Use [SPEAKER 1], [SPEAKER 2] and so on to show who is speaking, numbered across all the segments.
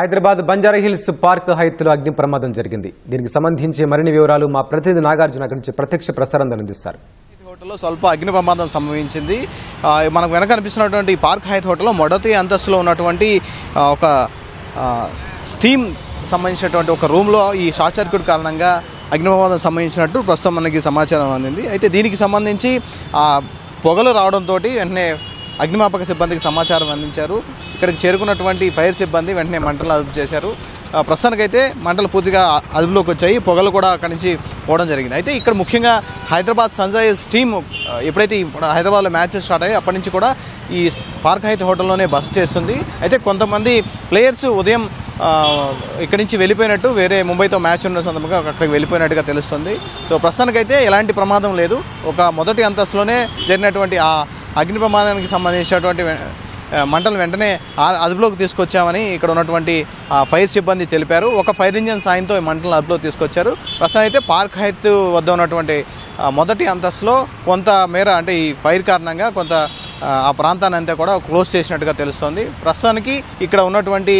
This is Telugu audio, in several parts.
[SPEAKER 1] హైదరాబాద్ బంజారాహిల్స్ పార్క్ హైత్లో అగ్ని ప్రమాదం జరిగింది. దీనికి సంబంధించి మరిన్ని వివరాలు మా ప్రతినిధి నాగార్జున నుంచి ప్రత్యక్ష ప్రసారం అందిస్తారు.
[SPEAKER 2] హోటల్లో స్వల్ప అగ్ని ప్రమాదం సంభవించింది. మనకు వెనక కనిపిస్తున్నటువంటి పార్క్ హైత్ హోటల్లో మొదటి అంతస్తులో ఉన్నటువంటి ఒక స్టీమ్ సంబంధించినటువంటి ఒక రూమ్లో ఈ షార్ట్ సర్క్యూట్ కారణంగా అగ్ని ప్రమాదం సంభవించినట్టు ప్రస్తుతం మనకి సమాచారం అందింది. అయితే దీనికి సంబంధించి పొగలు రావడంతో వెంటనే అగ్నిమాపక సిబ్బందికి సమాచారం అందించారు. ఇక్కడికి చేరుకున్నటువంటి ఫైర్ సిబ్బంది వెంటనే మంటలు అదుపు చేశారు. ప్రస్తుతానికైతే మంటలు పూర్తిగా అదుపులోకి వచ్చాయి. పొగలు కూడా అక్కడి నుంచి పోవడం జరిగింది. అయితే ఇక్కడ ముఖ్యంగా హైదరాబాద్ సన్ రైజర్స్ టీమ్ ఎప్పుడైతే హైదరాబాద్లో మ్యాచెస్ స్టార్ట్ అయ్యాయి అప్పటి నుంచి కూడా ఈ పార్క్ హైత్ హోటల్లోనే బస చేస్తుంది. అయితే కొంతమంది ప్లేయర్స్ ఉదయం ఇక్కడి నుంచి వెళ్ళిపోయినట్టు, వేరే ముంబైతో మ్యాచ్ ఉన్న సందర్భంగా అక్కడికి వెళ్ళిపోయినట్టుగా తెలుస్తుంది. సో ప్రస్తుతానికైతే ఎలాంటి ప్రమాదం లేదు. ఒక మొదటి అంతస్తులోనే జరిగినటువంటి ఆ అగ్ని ప్రమాదానికి సంబంధించినటువంటి మంటలు వెంటనే అదుపులోకి తీసుకొచ్చామని ఇక్కడ ఉన్నటువంటి ఫైర్ సిబ్బంది తెలిపారు. ఒక ఫైర్ ఇంజిన్ సాయంతో ఈ మంటలను అదుపులోకి తీసుకొచ్చారు. ప్రస్తుతం అయితే పార్క్ హైత్ వద్ద ఉన్నటువంటి మొదటి అంతస్తులో కొంత మేర అంటే ఈ ఫైర్ కారణంగా కొంత ఆ ప్రాంతాన్ని అంతా కూడా క్లోజ్ చేసినట్టుగా తెలుస్తోంది. ప్రస్తుతానికి ఇక్కడ ఉన్నటువంటి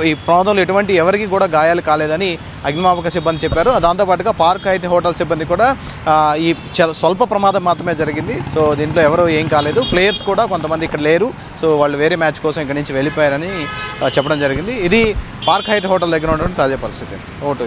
[SPEAKER 2] ఈ ప్రమాదంలో ఎవరికి కూడా గాయాలు కాలేదని అగ్నిమాపక సిబ్బంది చెప్పారు. దాంతోపాటుగా పార్క్ హైత్ హోటల్ సిబ్బంది కూడా ఈ స్వల్ప ప్రమాదం మాత్రమే జరిగింది. సో దీంట్లో ఎవరు ఏం కాలేదు. ప్లేయర్స్ కూడా కొంతమంది ఇక్కడ లేరు. సో వాళ్ళు వేరే మ్యాచ్ కోసం ఇక్కడి నుంచి వెళ్ళిపోయారని చెప్పడం జరిగింది. ఇది పార్క్ హైత్ హోటల్ దగ్గర ఉన్నటువంటి తాజా పరిస్థితి. ఓటు